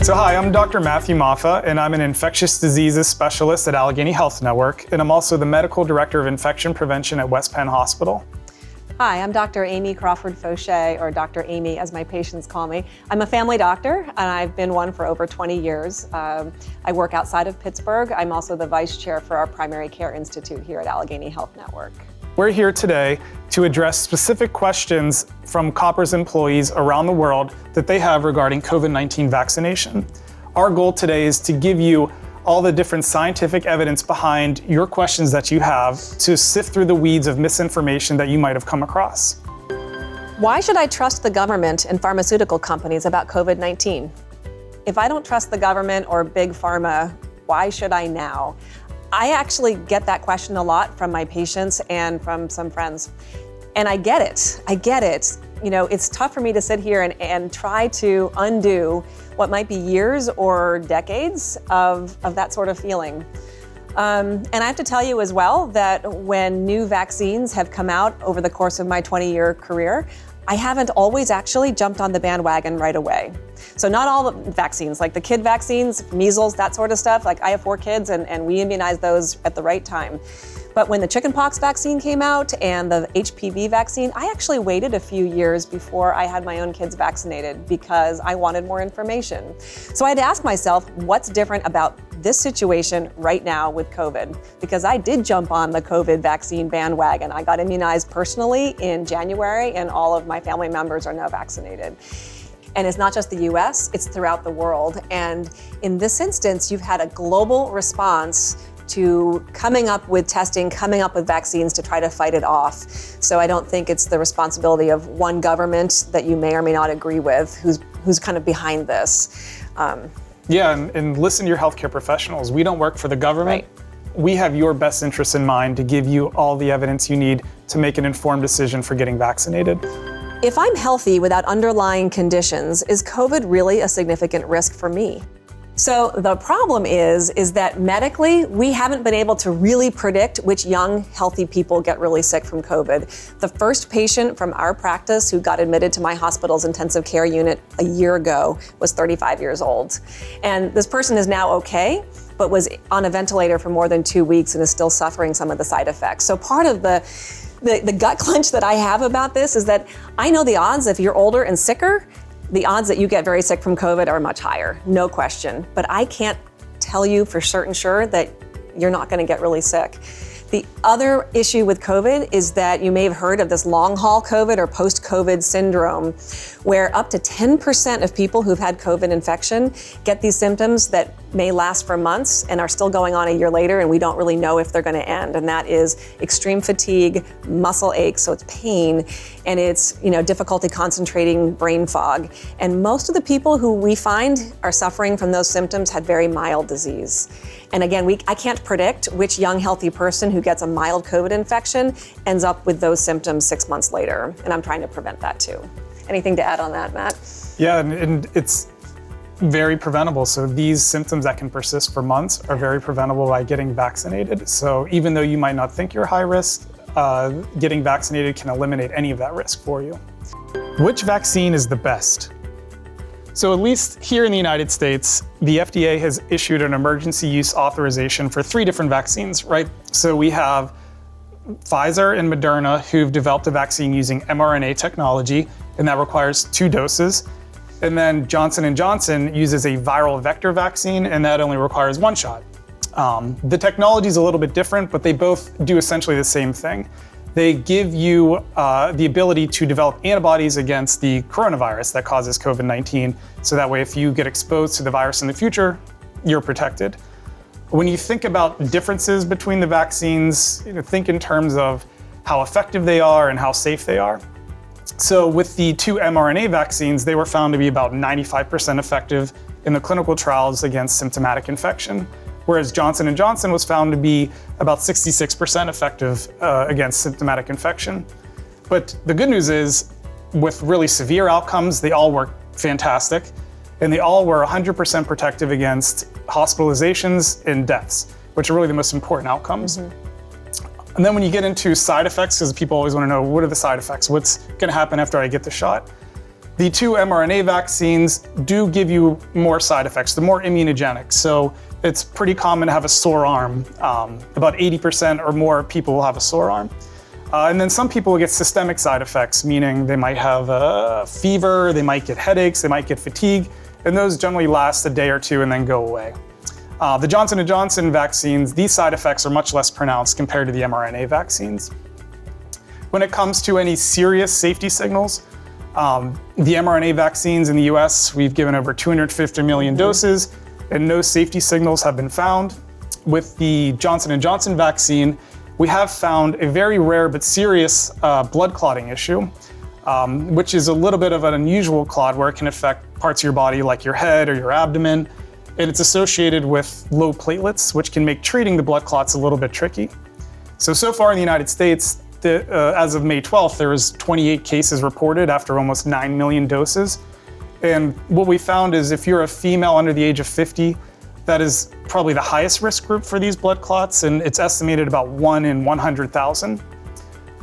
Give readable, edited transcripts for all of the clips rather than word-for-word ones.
So hi, I'm Dr. Matthew Maffa, and I'm an infectious diseases specialist at Allegheny Health Network, and I'm also the medical director of infection prevention at West Penn Hospital. Hi, I'm Dr. Amy Crawford-Fauché, or Dr. Amy as my patients call me. I'm a family doctor, and I've been one for over 20 years. I work outside of Pittsburgh. I'm also the vice chair for our primary care institute here at Allegheny Health Network. We're here today to address specific questions from COPPR's employees around the world that they have regarding COVID-19 vaccination. Our goal today is to give you all the different scientific evidence behind your questions that you have to sift through the weeds of misinformation that you might have come across. Why should I trust the government and pharmaceutical companies about COVID-19? If I don't trust the government or big pharma, why should I now? I actually get that question a lot from my patients and from some friends. And I get it. You know, it's tough for me to sit here and try to undo what might be years or decades of that sort of feeling. And I have to tell you as well that when new vaccines have come out over the course of my 20-year career, I haven't always actually jumped on the bandwagon right away. So not all the vaccines, like the kid vaccines, measles, that sort of stuff, like I have 4 kids and we immunize those at the right time. But when the chickenpox vaccine came out and the HPV vaccine, I actually waited a few years before I had my own kids vaccinated because I wanted more information. So I had to ask myself, what's different about this situation right now with COVID? Because I did jump on the COVID vaccine bandwagon. I got immunized personally in January and all of my family members are now vaccinated. And it's not just the US, it's throughout the world. And in this instance, you've had a global response to coming up with testing, coming up with vaccines to try to fight it off. So I don't think it's the responsibility of one government that you may or may not agree with who's kind of behind this. Yeah, and listen to your healthcare professionals. We don't work for the government. Right. We have your best interests in mind to give you all the evidence you need to make an informed decision for getting vaccinated. If I'm healthy without underlying conditions, is COVID really a significant risk for me? So the problem is that medically, we haven't been able to really predict which young, healthy people get really sick from COVID. The first patient from our practice who got admitted to my hospital's intensive care unit a year ago was 35 years old. And this person is now okay, but was on a ventilator for more than 2 weeks and is still suffering some of the side effects. So part of the gut clench that I have about this is that I know the odds if you're older and sicker, the odds that you get very sick from COVID are much higher, no question. But I can't tell you for certain sure that you're not going to get really sick. The other issue with COVID is that you may have heard of this long haul COVID or post-COVID syndrome, where up to 10% of people who've had COVID infection get these symptoms that may last for months and are still going on a year later, and we don't really know if they're going to end. And that is extreme fatigue, muscle aches, so it's pain, and it's difficulty concentrating, brain fog. And most of the people who we find are suffering from those symptoms had very mild disease. And again, I can't predict which young, healthy person who gets a mild COVID infection ends up with those symptoms 6 months later. And I'm trying to prevent that too. Anything to add on that, Matt? Yeah, and it's very preventable. So these symptoms that can persist for months are very preventable by getting vaccinated. So even though you might not think you're high risk, getting vaccinated can eliminate any of that risk for you. Which vaccine is the best? So at least here in the United States, the FDA has issued an emergency use authorization for 3 different vaccines, right? So we have Pfizer and Moderna who've developed a vaccine using mRNA technology, and that requires 2 doses. And then Johnson & Johnson uses a viral vector vaccine, and that only requires 1 shot. The technology is a little bit different, but they both do essentially the same thing. They give you the ability to develop antibodies against the coronavirus that causes COVID-19, so that way if you get exposed to the virus in the future, you're protected. When you think about differences between the vaccines, think in terms of how effective they are and how safe they are. So with the 2 mRNA vaccines, they were found to be about 95% effective in the clinical trials against symptomatic infection, whereas Johnson & Johnson was found to be about 66% effective against symptomatic infection. But the good news is, with really severe outcomes, they all work fantastic, and they all were 100% protective against hospitalizations and deaths, which are really the most important outcomes. Mm-hmm. And then when you get into side effects, because people always want to know, what are the side effects? What's going to happen after I get the shot? The 2 mRNA vaccines do give you more side effects. They're more immunogenic. So it's pretty common to have a sore arm. About 80% or more people will have a sore arm. And then some people will get systemic side effects, meaning they might have a fever, they might get headaches, they might get fatigue, and those generally last a day or two and then go away. The Johnson & Johnson vaccines, these side effects are much less pronounced compared to the mRNA vaccines. When it comes to any serious safety signals, the mRNA vaccines in the US, we've given over 250 million doses, and no safety signals have been found. With the Johnson & Johnson vaccine, we have found a very rare but serious blood clotting issue, which is a little bit of an unusual clot where it can affect parts of your body like your head or your abdomen. And it's associated with low platelets, which can make treating the blood clots a little bit tricky. So far in the United States, as of May 12th, there was 28 cases reported after almost 9 million doses. And what we found is if you're a female under the age of 50, that is probably the highest risk group for these blood clots, and it's estimated about 1 in 100,000.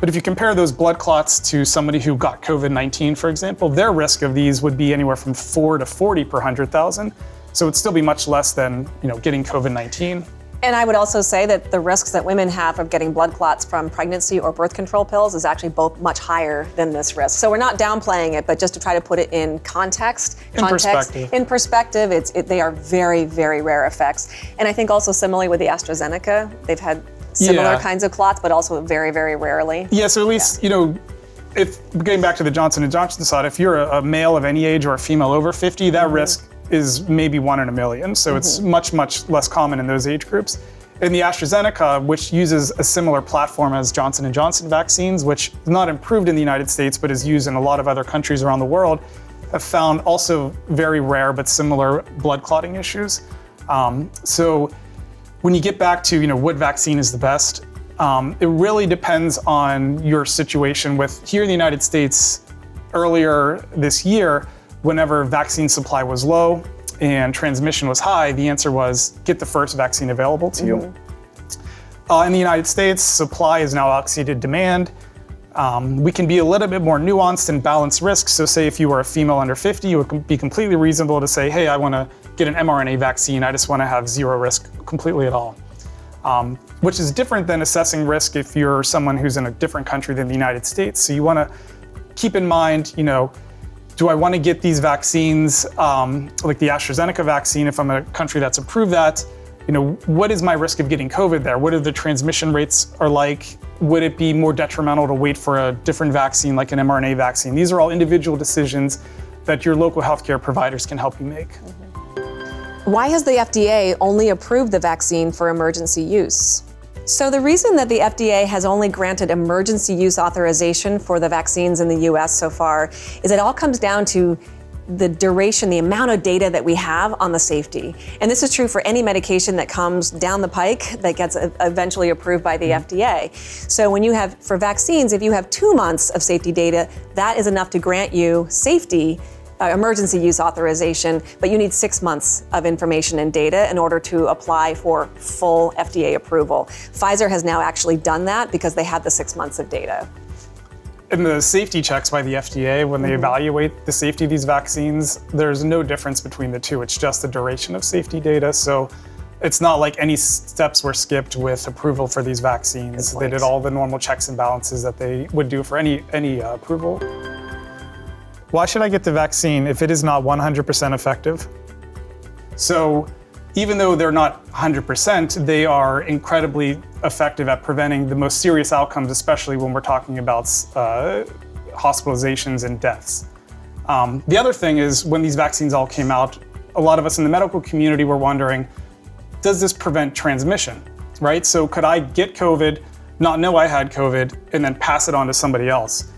But if you compare those blood clots to somebody who got COVID-19, for example, their risk of these would be anywhere from 4 to 40 per 100,000. So it'd still be much less than getting COVID-19. And I would also say that the risks that women have of getting blood clots from pregnancy or birth control pills is actually both much higher than this risk. So we're not downplaying it, but just to try to put it in context. In perspective, they are very, very rare effects. And I think also similarly with the AstraZeneca, they've had similar kinds of clots, but also very, very rarely. Yeah, so at least, if getting back to the Johnson & Johnson side, if you're a male of any age or a female over 50, that risk is maybe 1 in a million. So it's much, much less common in those age groups. In the AstraZeneca, which uses a similar platform as Johnson & Johnson vaccines, which is not improved in the United States, but is used in a lot of other countries around the world, have found also very rare but similar blood clotting issues. So when you get back to what vaccine is the best, it really depends on your situation with, here in the United States, earlier this year, whenever vaccine supply was low and transmission was high, the answer was get the first vaccine available to you. In the United States, supply is now exceeded demand. We can be a little bit more nuanced and balance risks. So say if you were a female under 50, it would be completely reasonable to say, hey, I want to get an mRNA vaccine. I just want to have zero risk completely at all. Which is different than assessing risk if you're someone who's in a different country than the United States. So you want to keep in mind, do I want to get these vaccines, like the AstraZeneca vaccine, if I'm in a country that's approved that? What is my risk of getting COVID there? What are the transmission rates are like? Would it be more detrimental to wait for a different vaccine, like an mRNA vaccine? These are all individual decisions that your local healthcare providers can help you make. Why has the FDA only approved the vaccine for emergency use? So the reason that the FDA has only granted emergency use authorization for the vaccines in the US so far is it all comes down to the duration, the amount of data that we have on the safety. And this is true for any medication that comes down the pike that gets eventually approved by the FDA. So when you have, for vaccines, if you have 2 months of safety data, that is enough to grant you safety emergency use authorization, but you need 6 months of information and data in order to apply for full FDA approval. Pfizer has now actually done that because they have the 6 months of data. In the safety checks by the FDA, when they evaluate the safety of these vaccines, there's no difference between the two. It's just the duration of safety data. So it's not like any steps were skipped with approval for these vaccines. They did all the normal checks and balances that they would do for any approval. Why should I get the vaccine if it is not 100% effective? So even though they're not 100%, they are incredibly effective at preventing the most serious outcomes, especially when we're talking about hospitalizations and deaths. The other thing is when these vaccines all came out, a lot of us in the medical community were wondering, does this prevent transmission, right? So could I get COVID, not know I had COVID, and then pass it on to somebody else?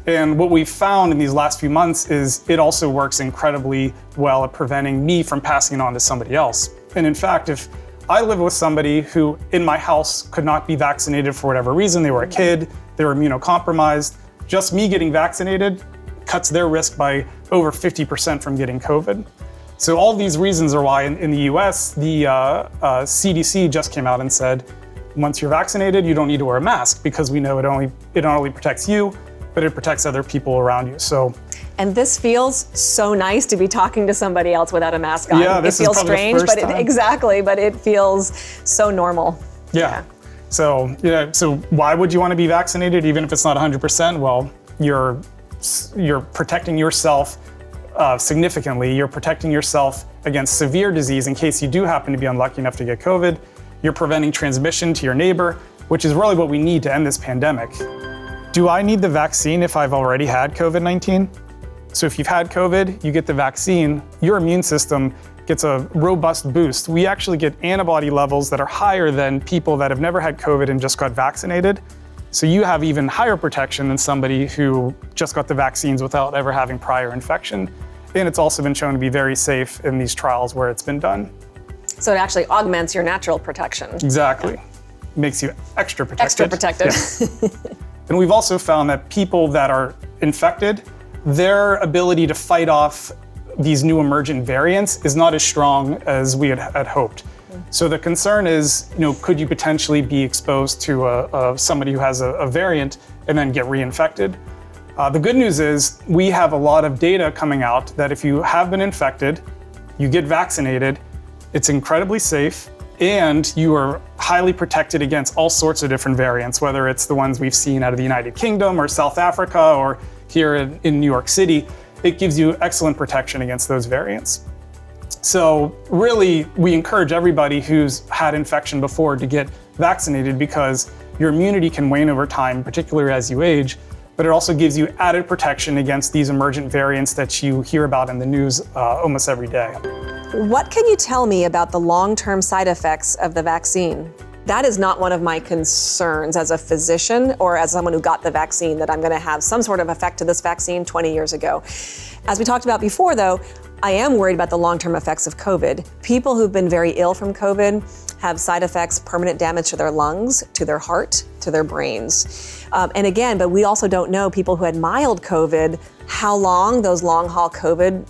And what we've found in these last few months is it also works incredibly well at preventing me from passing it on to somebody else. And in fact, if I live with somebody who in my house could not be vaccinated for whatever reason, they were a kid, they were immunocompromised, just me getting vaccinated cuts their risk by over 50% from getting COVID. So all these reasons are why in the US, the CDC just came out and said, once you're vaccinated, you don't need to wear a mask because we know it only protects you, but it protects other people around you. So, and this feels so nice to be talking to somebody else without a mask on. Yeah, this it feels is probably the strange, first time. exactly, but it feels so normal. Yeah. So why would you want to be vaccinated even if it's not 100%? Well, you're protecting yourself significantly. You're protecting yourself against severe disease in case you do happen to be unlucky enough to get COVID. You're preventing transmission to your neighbor, which is really what we need to end this pandemic. Do I need the vaccine if I've already had COVID-19? So if you've had COVID, you get the vaccine, your immune system gets a robust boost. We actually get antibody levels that are higher than people that have never had COVID and just got vaccinated. So you have even higher protection than somebody who just got the vaccines without ever having prior infection. And it's also been shown to be very safe in these trials where it's been done. So it actually augments your natural protection. Exactly. Makes you extra protected. Extra protective. Yeah. And we've also found that people that are infected, their ability to fight off these new emergent variants is not as strong as we had hoped. So the concern is, could you potentially be exposed to somebody who has a variant and then get reinfected? The good news is we have a lot of data coming out that if you have been infected, you get vaccinated, it's incredibly safe, and you are highly protected against all sorts of different variants, whether it's the ones we've seen out of the United Kingdom or South Africa or here in New York City. It gives you excellent protection against those variants. So really, we encourage everybody who's had infection before to get vaccinated because your immunity can wane over time, particularly as you age, but it also gives you added protection against these emergent variants that you hear about in the news almost every day. What can you tell me about the long-term side effects of the vaccine? That is not one of my concerns as a physician or as someone who got the vaccine, that I'm going to have some sort of effect to this vaccine 20 years ago. As we talked about before, though, I am worried about the long-term effects of COVID. People who've been very ill from COVID have side effects, permanent damage to their lungs, to their heart, to their brains. And again, but we also don't know people who had mild COVID, how long those long-haul COVID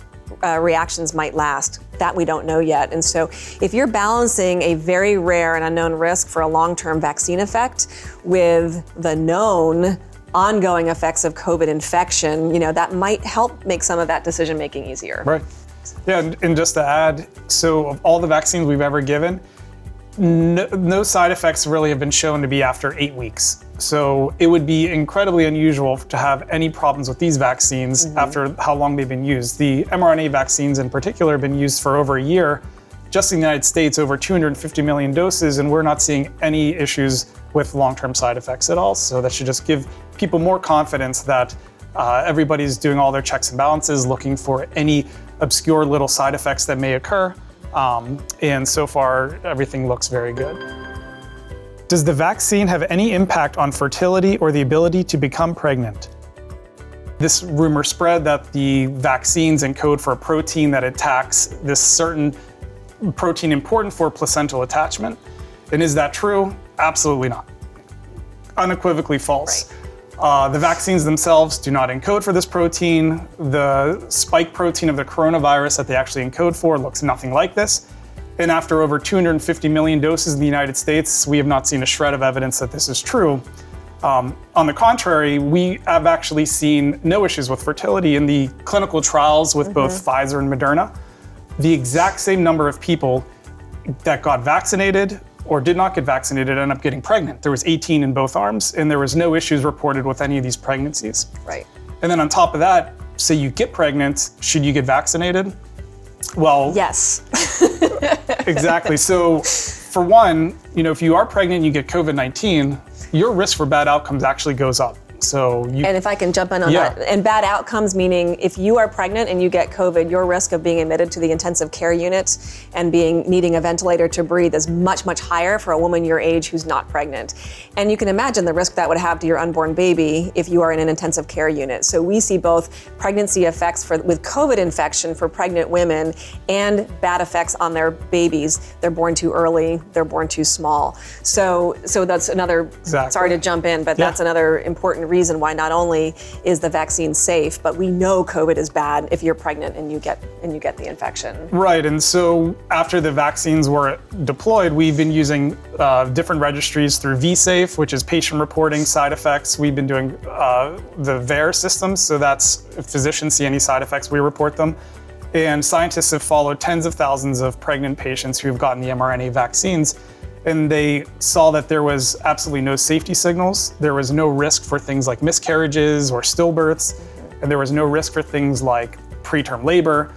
reactions might last. That we don't know yet. And so if you're balancing a very rare and unknown risk for a long-term vaccine effect with the known ongoing effects of COVID infection, that might help make some of that decision-making easier. Right. Yeah, and just to add, so of all the vaccines we've ever given, no side effects really have been shown to be after 8 weeks. So it would be incredibly unusual to have any problems with these vaccines after how long they've been used. The mRNA vaccines in particular have been used for over a year. Just in the United States, over 250 million doses, and we're not seeing any issues with long-term side effects at all. So that should just give people more confidence that everybody's doing all their checks and balances, looking for any obscure little side effects that may occur. And so far, everything looks very good. Does the vaccine have any impact on fertility or the ability to become pregnant? This rumor spread that the vaccines encode for a protein that attacks this certain protein important for placental attachment. And is that true? Absolutely not. Unequivocally false. Right. The vaccines themselves do not encode for this protein. The spike protein of the coronavirus that they actually encode for looks nothing like this. And after over 250 million doses in the United States, we have not seen a shred of evidence that this is true. On the contrary, we have actually seen no issues with fertility in the clinical trials with both Pfizer and Moderna. The exact same number of people that got vaccinated or did not get vaccinated ended up getting pregnant. There was 18 in both arms, and there was no issues reported with any of these pregnancies. Right. And then on top of that, say you get pregnant, should you get vaccinated? Well, yes. Exactly. So for one, if you are pregnant and you get COVID-19, your risk for bad outcomes actually goes up. And if I can jump in on that, and bad outcomes meaning if you are pregnant and you get COVID, your risk of being admitted to the intensive care unit and needing a ventilator to breathe is much, much higher for a woman your age who's not pregnant. And you can imagine the risk that would have to your unborn baby if you are in an intensive care unit. So we see both pregnancy effects with COVID infection for pregnant women and bad effects on their babies. They're born too early, they're born too small. So that's another, sorry to jump in, but that's another important reason why not only is the vaccine safe, but we know COVID is bad if you're pregnant and you get the infection. Right, and so after the vaccines were deployed, we've been using different registries through vSafe, which is patient reporting side effects. We've been doing the VAERS system, so that's if physicians see any side effects, we report them. And scientists have followed tens of thousands of pregnant patients who have gotten the mRNA vaccines, and they saw that there was absolutely no safety signals. There was no risk for things like miscarriages or stillbirths, and there was no risk for things like preterm labor,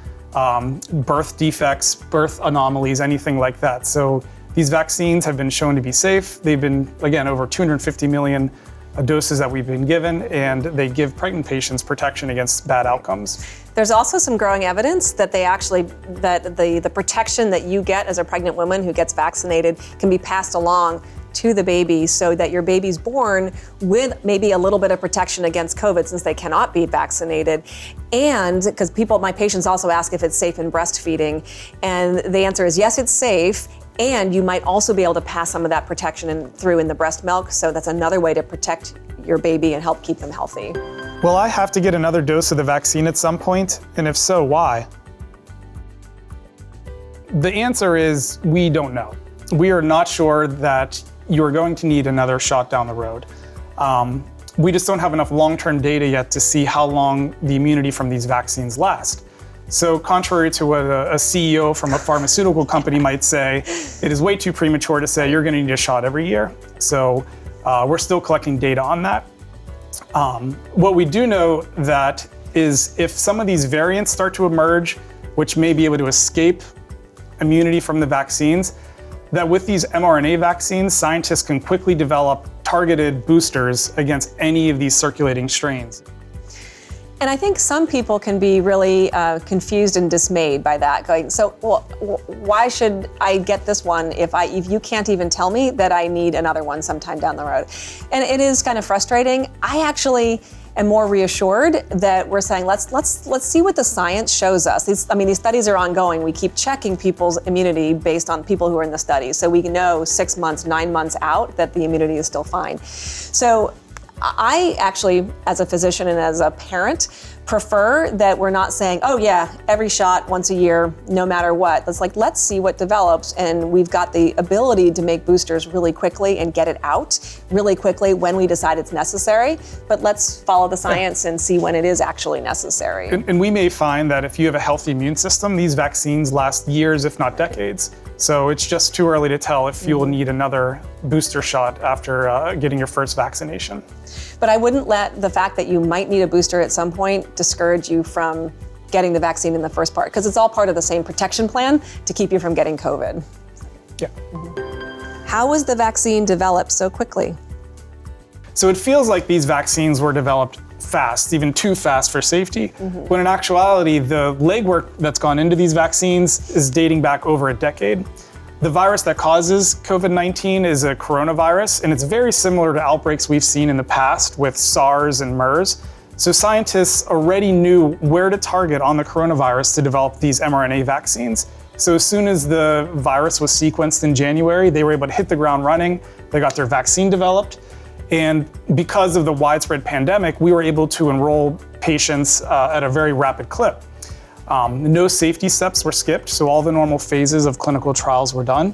birth defects, birth anomalies, anything like that. So these vaccines have been shown to be safe. They've been, again, over 250 million doses that we've been given, and they give pregnant patients protection against bad outcomes. There's also some growing evidence that the protection that you get as a pregnant woman who gets vaccinated can be passed along to the baby so that your baby's born with maybe a little bit of protection against COVID since they cannot be vaccinated. And because my patients also ask if it's safe in breastfeeding, and the answer is yes, it's safe. And you might also be able to pass some of that protection through in the breast milk. So that's another way to protect your baby and help keep them healthy. Will I have to get another dose of the vaccine at some point? And if so, why? The answer is we don't know. We are not sure that you're going to need another shot down the road. We just don't have enough long-term data yet to see how long the immunity from these vaccines last. So contrary to what a CEO from a pharmaceutical company might say, it is way too premature to say you're going to need a shot every year. So we're still collecting data on that. What we do know that is if some of these variants start to emerge, which may be able to escape immunity from the vaccines, that with these mRNA vaccines, scientists can quickly develop targeted boosters against any of these circulating strains. And I think some people can be really confused and dismayed by that, going, so well, why should I get this one if you can't even tell me that I need another one sometime down the road? And it is kind of frustrating. I actually am more reassured that we're saying, let's see what the science shows us. These studies are ongoing. We keep checking people's immunity based on people who are in the studies. So we know 6 months, 9 months out that the immunity is still fine. So I actually, as a physician and as a parent, prefer that we're not saying, oh yeah, every shot once a year, no matter what. It's like, let's see what develops. And we've got the ability to make boosters really quickly and get it out really quickly when we decide it's necessary. But let's follow the science and see when it is actually necessary. And we may find that if you have a healthy immune system, these vaccines last years, if not decades. So it's just too early to tell if you will need another booster shot after getting your first vaccination. But I wouldn't let the fact that you might need a booster at some point discourage you from getting the vaccine in the first part, because it's all part of the same protection plan to keep you from getting COVID. Yeah. How was the vaccine developed so quickly? So it feels like these vaccines were developed fast, even too fast for safety, when in actuality, the legwork that's gone into these vaccines is dating back over a decade. The virus that causes COVID-19 is a coronavirus, and it's very similar to outbreaks we've seen in the past with SARS and MERS. So scientists already knew where to target on the coronavirus to develop these mRNA vaccines. So as soon as the virus was sequenced in January, they were able to hit the ground running. They got their vaccine developed. And because of the widespread pandemic, we were able to enroll patients at a very rapid clip. No safety steps were skipped, so all the normal phases of clinical trials were done.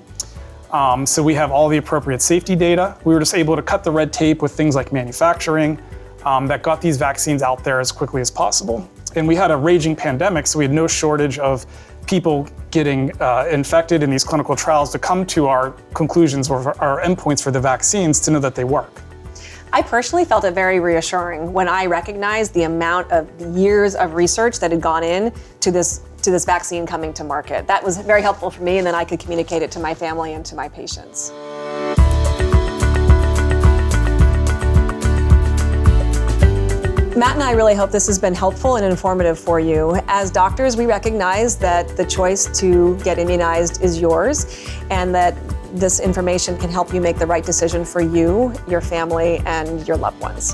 So we have all the appropriate safety data. We were just able to cut the red tape with things like manufacturing that got these vaccines out there as quickly as possible. And we had a raging pandemic, so we had no shortage of people getting infected in these clinical trials to come to our conclusions or our endpoints for the vaccines to know that they work. I personally felt it very reassuring when I recognized the amount of years of research that had gone in to this vaccine coming to market. That was very helpful for me, and then I could communicate it to my family and to my patients. Matt and I really hope this has been helpful and informative for you. As doctors, we recognize that the choice to get immunized is yours, and that this information can help you make the right decision for you, your family, and your loved ones.